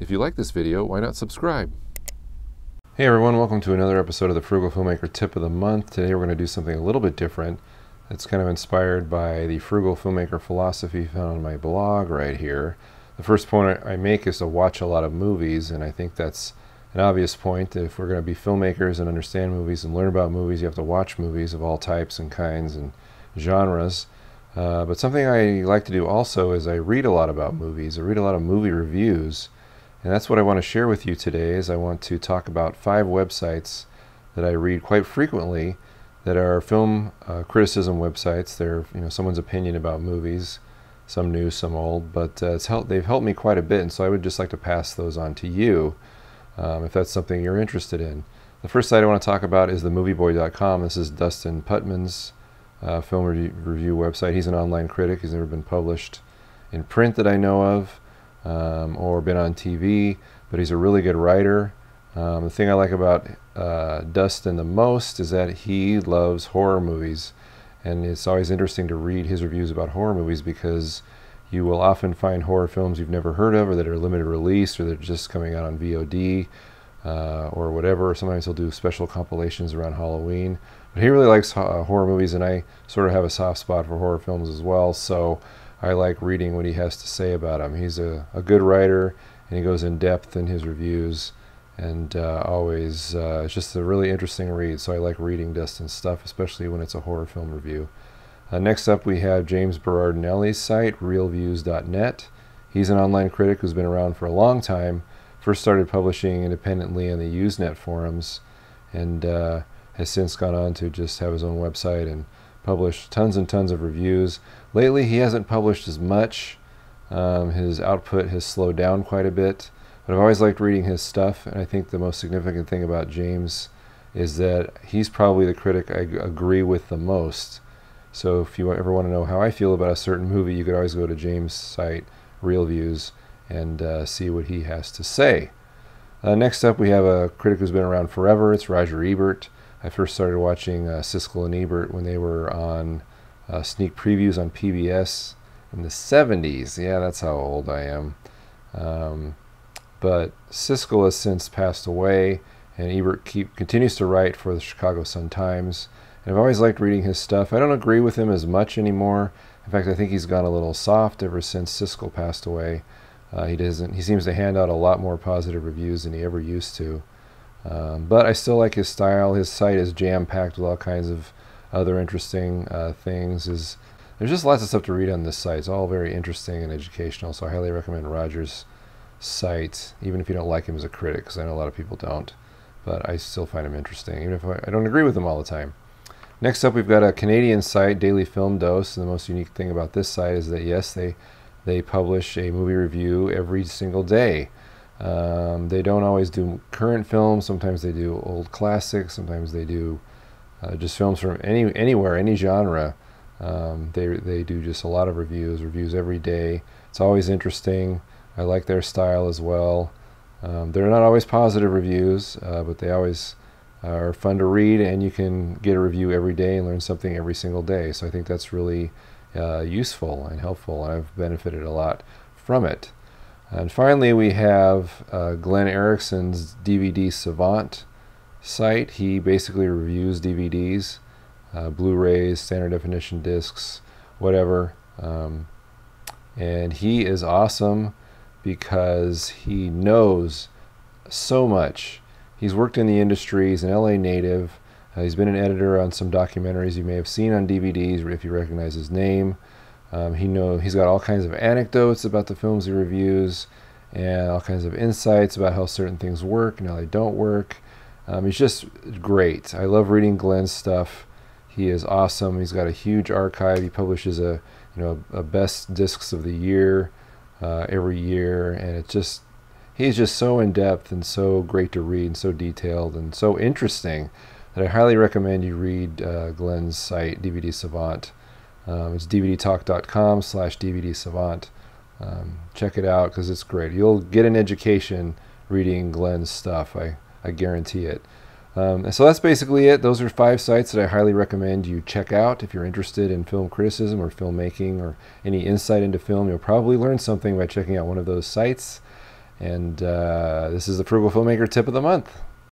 If you like this video, why not subscribe? Hey everyone, welcome to another episode of the Frugal Filmmaker Tip of the Month. Today we're going to do something a little bit different. It's kind of inspired by the Frugal Filmmaker philosophy found on my blog right here. The first point I make is to watch a lot of movies, and I think that's an obvious point. If we're going to be filmmakers and understand movies and learn about movies, you have to watch movies of all types and kinds and genres. But something I like to do also is I read a lot about movies. I read a lot of movie reviews. And that's what I want to share with you today. Is I want to talk about 5 websites that I read quite frequently that are film criticism websites. They're someone's opinion about movies, some new, some old, but they've helped me quite a bit, and so I would just like to pass those on to you if that's something you're interested in. The first site I want to talk about is themovieboy.com. This is Dustin Putman's film review website. He's an online critic. He's never been published in print that I know of. Or been on TV, but he's a really good writer. The thing I like about Dustin the most is that he loves horror movies, and it's always interesting to read his reviews about horror movies because you will often find horror films you've never heard of, or that are limited release, or that are just coming out on VOD or whatever. Sometimes he'll do special compilations around Halloween, but he really likes horror movies, and I sort of have a soft spot for horror films as well, so I like reading what he has to say about them. He's a good writer, and he goes in depth in his reviews, and always it's just a really interesting read, so I like reading Dustin's stuff, especially when it's a horror film review. Next up we have James Berardinelli's site, Reelviews.net. He's an online critic who's been around for a long time, first started publishing independently on the Usenet forums, and has since gone on to just have his own website and published tons and tons of reviews. Lately he hasn't published as much. His output has slowed down quite a bit, but I've always liked reading his stuff, and I think the most significant thing about James is that he's probably the critic I agree with the most. So if you ever want to know how I feel about a certain movie, you could always go to James' site, Reelviews, and see what he has to say. Next up we have a critic who's been around forever. It's Roger Ebert. I first started watching Siskel and Ebert when they were on sneak previews on PBS in the 70s. Yeah, that's how old I am. But Siskel has since passed away, and Ebert continues to write for the Chicago Sun-Times. And I've always liked reading his stuff. I don't agree with him as much anymore. In fact, I think he's gone a little soft ever since Siskel passed away. He seems to hand out a lot more positive reviews than he ever used to. But I still like his style. His site is jam-packed with all kinds of other interesting things. There's just lots of stuff to read on this site. It's all very interesting and educational, so I highly recommend Roger's site, even if you don't like him as a critic, because I know a lot of people don't. But I still find him interesting, even if I don't agree with him all the time. Next up, we've got a Canadian site, Daily Film Dose, and the most unique thing about this site is that, yes, they publish a movie review every single day. They don't always do current films. Sometimes they do old classics. Sometimes they do just films from anywhere, any genre. They do just a lot of reviews every day. It's always interesting. I like their style as well. They're not always positive reviews, but they always are fun to read, and you can get a review every day and learn something every single day. So I think that's really useful and helpful, and I've benefited a lot from it. And finally, we have Glenn Erickson's DVD Savant site. He basically reviews DVDs, Blu-rays, standard definition discs, whatever. And he is awesome because he knows so much. He's worked in the industry. He's an LA native. He's been an editor on some documentaries you may have seen on DVDs if you recognize his name. He's got all kinds of anecdotes about the films he reviews, and all kinds of insights about how certain things work and how they don't work. He's just great. I love reading Glenn's stuff. He is awesome. He's got a huge archive. He publishes a best discs of the year every year, and he's just so in depth and so great to read and so detailed and so interesting that I highly recommend you read Glenn's site, DVD Savant. It's dvdtalk.com/DVD Savant. Check it out because it's great. You'll get an education reading Glenn's stuff. I guarantee it. So that's basically it. Those are 5 sites that I highly recommend you check out if you're interested in film criticism or filmmaking or any insight into film. You'll probably learn something by checking out one of those sites. And this is the Frugal Filmmaker Tip of the Month.